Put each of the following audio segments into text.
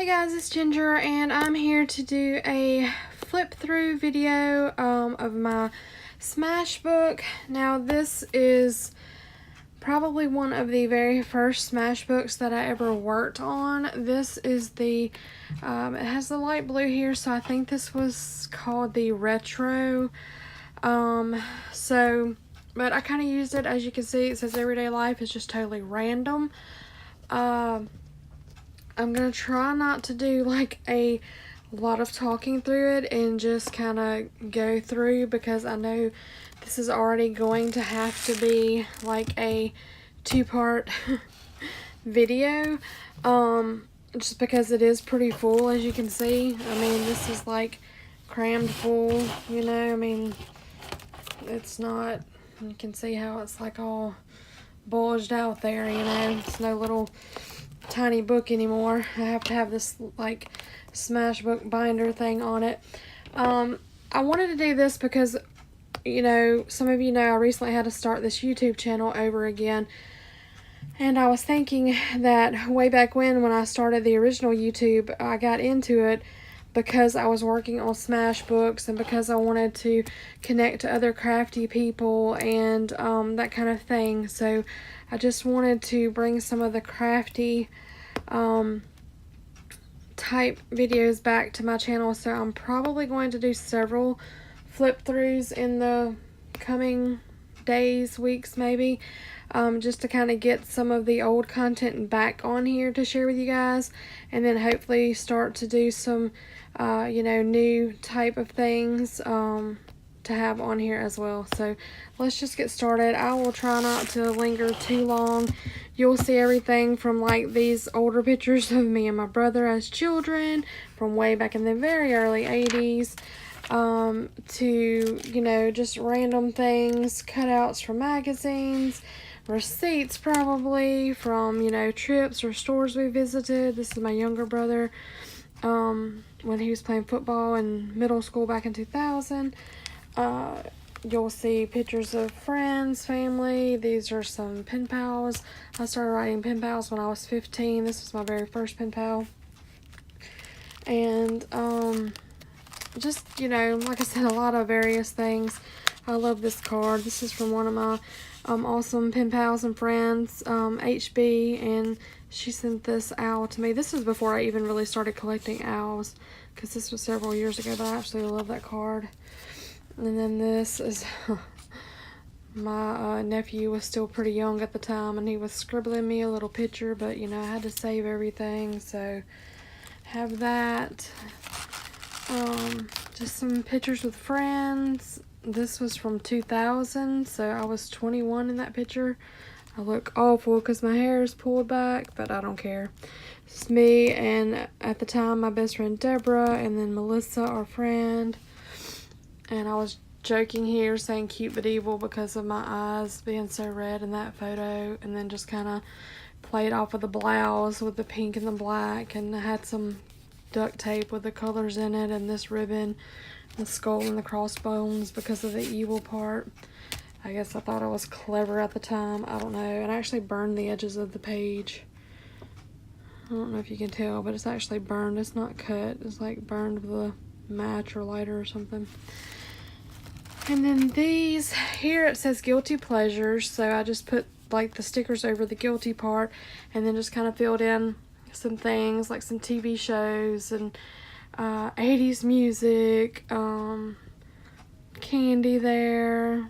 Hey guys, it's Ginger and I'm here to do a flip through video of my Smashbook. Now this is probably one of the very first Smashbooks that I ever worked on. This is the, it has the light blue here, so I think this was called the Retro. But I kind of used it, as you can see, it says Everyday Life. It's just totally random. I'm going to try not to do like a lot of talking through it and just kind of go through, because I know this is already going to have to be like a two-part video, just because it is pretty full, as you can see. I mean, this is like crammed full, you know. I mean, it's not, you can see how it's like all bulged out there, you know. It's no little tiny book anymore. I have to have this like Smashbook binder thing on it. I wanted to do this because, you know, some of you know I recently had to start this YouTube channel over again, and I was thinking that way back when I started the original YouTube, I got into it because I was working on Smashbooks and because I wanted to connect to other crafty people and that kind of thing. So I just wanted to bring some of the crafty type videos back to my channel. So I'm probably going to do several flip throughs in the coming days, weeks maybe, just to kind of get some of the old content back on here to share with you guys, and then hopefully start to do some you know, new type of things to have on here as well. So let's just get started. I will try not to linger too long. You'll see everything from like these older pictures of me and my brother as children from way back in the very early 80s, to, you know, just random things, cutouts from magazines, receipts probably from, you know, trips or stores we visited. This is my younger brother when he was playing football in middle school back in 2000. You'll see pictures of friends, family. These are some pen pals. I started writing pen pals when I was 15. This was my very first pen pal. And just, you know, like I said, a lot of various things. I love this card. This is from one of my awesome pen pals and friends, HB, and she sent this owl to me. This is before I even really started collecting owls, because this was several years ago, but I absolutely love that card. And then this is my nephew was still pretty young at the time, and he was scribbling me a little picture, but you know, I had to save everything, so have that. Just some pictures with friends. This was from 2000, so I was 21 in that picture. I look awful because my hair is pulled back, but I don't care. It's me and, at the time, my best friend Deborah, and then Melissa, our friend. And I was joking here saying cute but evil because of my eyes being so red in that photo, and then just kind of played off of the blouse with the pink and the black, and I had some duct tape with the colors in it, and this ribbon, the skull and the crossbones because of the evil part. I guess I thought I was clever at the time. I don't know. And I actually burned the edges of the page. I don't know if you can tell, but it's actually burned. It's not cut. It's like burned with a match or lighter or something. And then these, here it says Guilty Pleasures. So I just put like the stickers over the guilty part, and then just kind of filled in some things like some TV shows and 80s music, candy there,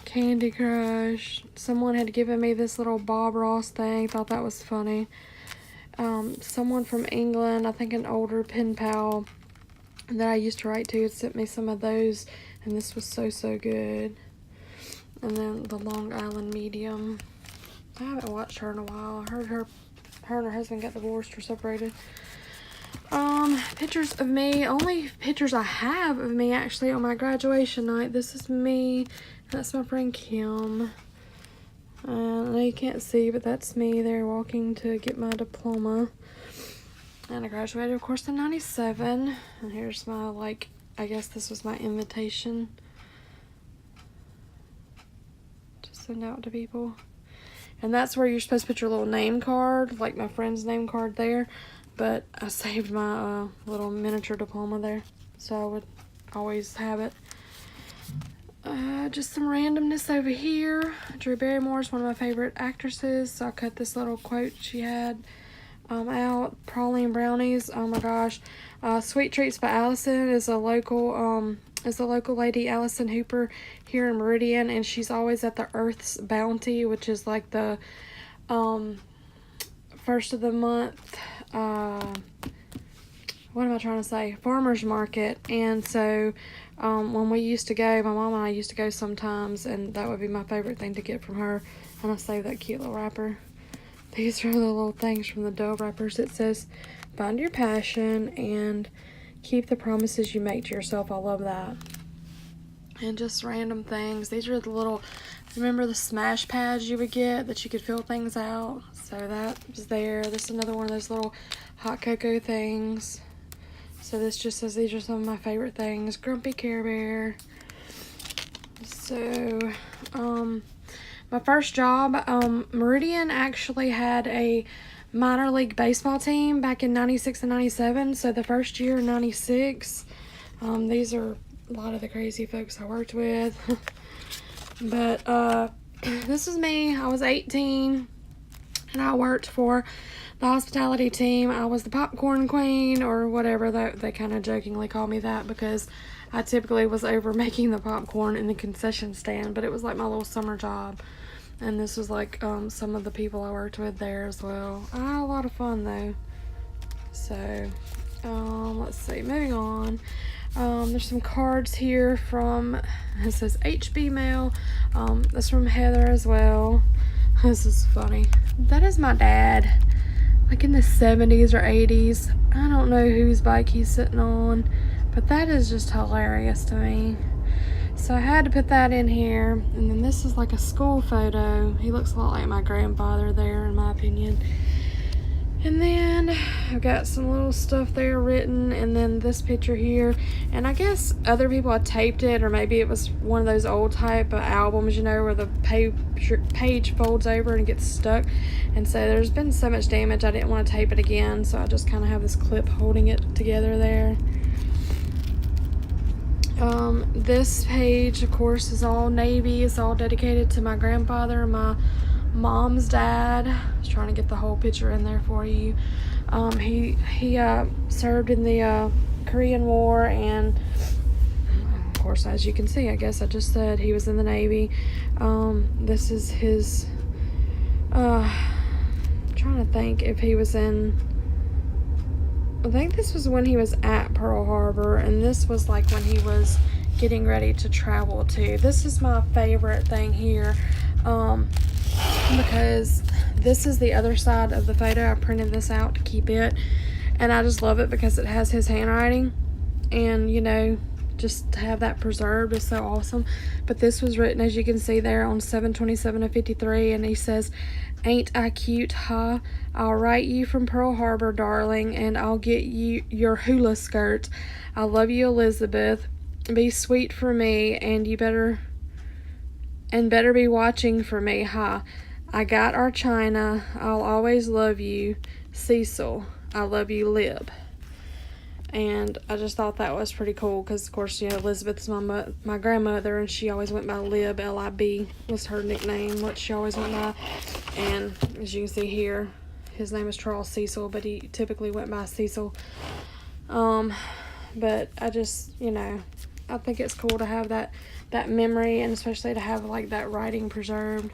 Candy Crush. Someone had given me this little Bob Ross thing, thought that was funny. Someone from England, I think an older pen pal that I used to write to, had sent me some of those, and this was so good. And then the Long Island Medium. I haven't watched her in a while. I heard her and her husband got divorced or separated. Pictures of me. Only pictures I have of me actually on my graduation night. This is me. That's my friend Kim. I know you can't see, but that's me there walking to get my diploma. And I graduated, of course, in 97. And here's my, like, I guess this was my invitation to send out to people. And that's where you're supposed to put your little name card, like my friend's name card there. but I saved my little miniature diploma there, so I would always have it. Just some randomness over here. Drew Barrymore is one of my favorite actresses, so I cut this little quote she had out. Praline Brownies, oh my gosh. Sweet Treats by Allison is a local lady, Allison Hooper, here in Meridian, and she's always at the Earth's Bounty, which is like the first of the month, what am I trying to say, farmer's market. And so when we used to go, my mom and I used to go sometimes, and that would be my favorite thing to get from her. And I saved that cute little wrapper. These are the little things from the dough wrappers. It says, find your passion and keep the promises you make to yourself. I love that. And just random things. These are the little, remember the smash pads you would get that you could fill things out? So that was there. This is another one of those little hot cocoa things. So this just says these are some of my favorite things. Grumpy Care Bear. So, my first job, Meridian actually had a minor league baseball team back in 96 and 97. So the first year, 96, these are a lot of the crazy folks I worked with. But this is me. I was 18 and I worked for the hospitality team. I was the popcorn queen, or whatever. They kind of jokingly call me that because I typically was over making the popcorn in the concession stand, but it was like my little summer job. And this was like some of the people I worked with there as well. I had a lot of fun though. So let's see, moving on. There's some cards here from, it says HB Mail. That's from Heather as well. This is funny. That is my dad, like in the 70s or 80s. I don't know whose bike he's sitting on, but that is just hilarious to me. So I had to put that in here. And then this is like a school photo. He looks a lot like my grandfather there, in my opinion. And then I've got some little stuff there written, and then this picture here. And I guess other people had taped it, or maybe it was one of those old type of albums, you know, where the page folds over and gets stuck. And so there's been so much damage, I didn't want to tape it again, so I just kind of have this clip holding it together there. This page, of course, is all Navy. It's all dedicated to my grandfather, my mom's dad. I was trying to get the whole picture in there for you. He served in the Korean War, and of course, as you can see, I guess I just said he was in the Navy. This is his, I'm trying to think if he was in, I think this was when he was at Pearl Harbor, and this was like when he was getting ready to travel too. This is my favorite thing here, because this is the other side of the photo. I printed this out to keep it, and I just love it because it has his handwriting, and you know, just to have that preserved is so awesome. But this was written, as you can see there, on 7/27/53, and he says, "Ain't I cute, huh? I'll write you from Pearl Harbor, darling, and I'll get you your hula skirt. I love you, Elizabeth. Be sweet for me, and you better be watching for me, huh? I got our China. I'll always love you, Cecil. I love you, Lib." And I just thought that was pretty cool because, of course, you know, Elizabeth's my grandmother, and she always went by Lib. L-I-B was her nickname, what she always went by. And as you can see here, his name is Charles Cecil, but he typically went by Cecil. But I just, you know, I think it's cool to have that memory, and especially to have like that writing preserved.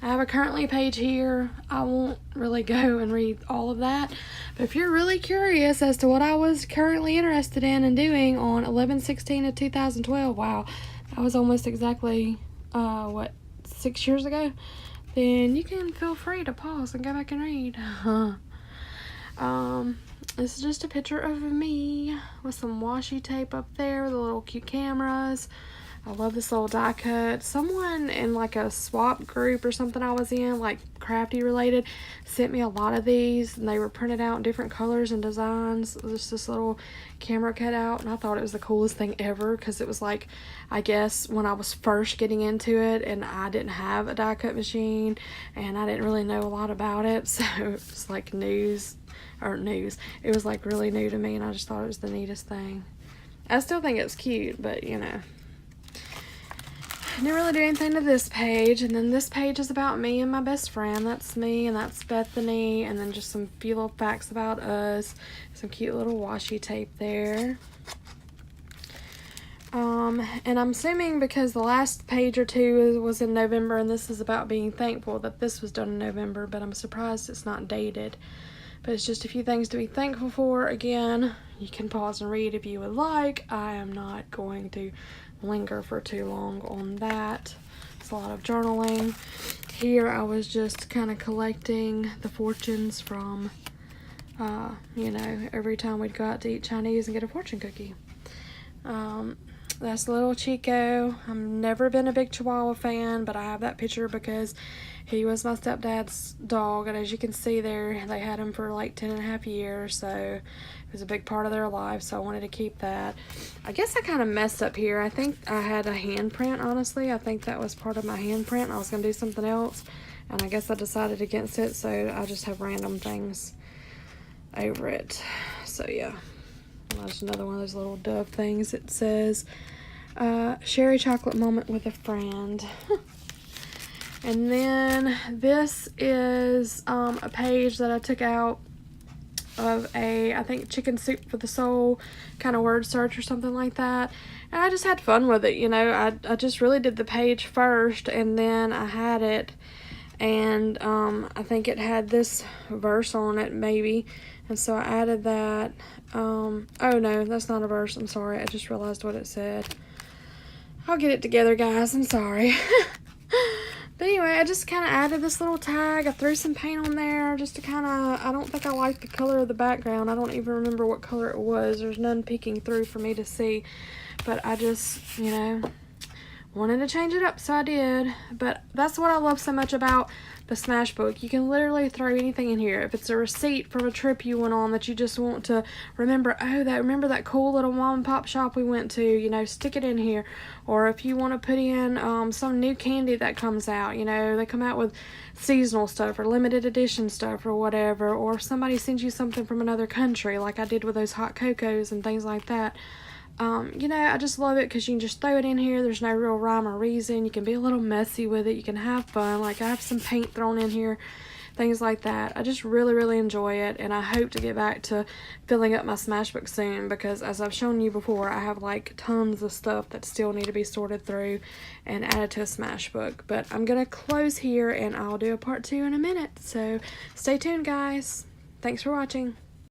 I have a currently page here. I won't really go and read all of that, but if you're really curious as to what I was currently interested in and doing on 11/16/2012, wow, that was almost exactly 6 years ago, then you can feel free to pause and go back and read. This is just a picture of me with some washi tape up there with the little cute cameras. I love this little die cut. Someone in like a swap group or something I was in, like crafty related, sent me a lot of these, and they were printed out in different colors and designs. Just this little camera cutout, and I thought it was the coolest thing ever because it was like, I guess when I was first getting into it and I didn't have a die cut machine and I didn't really know a lot about it, so it was like news or news. It was like really new to me, and I just thought it was the neatest thing. I still think it's cute, but you know. I didn't really do anything to this page. And then this page is about me and my best friend. That's me, and that's Bethany. And then just some few little facts about us. Some cute little washi tape there. And I'm assuming because the last page or two was in November, and this is about being thankful, that this was done in November, but I'm surprised it's not dated. But it's just a few things to be thankful for. Again, you can pause and read if you would like. I am not going to linger for too long on that. It's a lot of journaling. Here I was just kind of collecting the fortunes from, you know, every time we'd go out to eat Chinese and get a fortune cookie. That's little Chico. I've never been a big Chihuahua fan, but I have that picture because he was my stepdad's dog, and as you can see there, they had him for like 10.5 years, so it was a big part of their life, so I wanted to keep that. I guess I kind of messed up here. I think I had a handprint, honestly. I think that was part of my handprint. I was going to do something else, and I guess I decided against it, so I just have random things over it. So yeah. There's another one of those little dove things. It says, Sherry Chocolate Moment with a Friend. And then this is a page that I took out of a, I think, Chicken Soup for the Soul kind of word search or something like that. And I just had fun with it, you know. I just really did the page first, and then I had it, and I think it had this verse on it, maybe. And so I added that. Oh no, that's not a verse. I'm sorry. I just realized what it said. I'll get it together, guys. I'm sorry. But anyway, I just kind of added this little tag. I threw some paint on there just to kind of, I don't think I like the color of the background. I don't even remember what color it was. There's none peeking through for me to see. But I just, you know, wanted to change it up, so I did. But that's what I love so much about the Smashbook. You can literally throw anything in here. If it's a receipt from a trip you went on that you just want to remember, remember that cool little mom and pop shop we went to, you know, stick it in here. Or if you want to put in some new candy that comes out, you know, they come out with seasonal stuff or limited edition stuff or whatever. Or if somebody sends you something from another country, like I did with those hot cocos and things like that. You know, I just love it because you can just throw it in here. There's no real rhyme or reason. You can be a little messy with it. You can have fun. Like, I have some paint thrown in here, things like that. I just really, really enjoy it, and I hope to get back to filling up my Smashbook soon because, as I've shown you before, I have, like, tons of stuff that still need to be sorted through and added to a Smashbook. But I'm going to close here, and I'll do a part 2 in a minute. So, stay tuned, guys. Thanks for watching.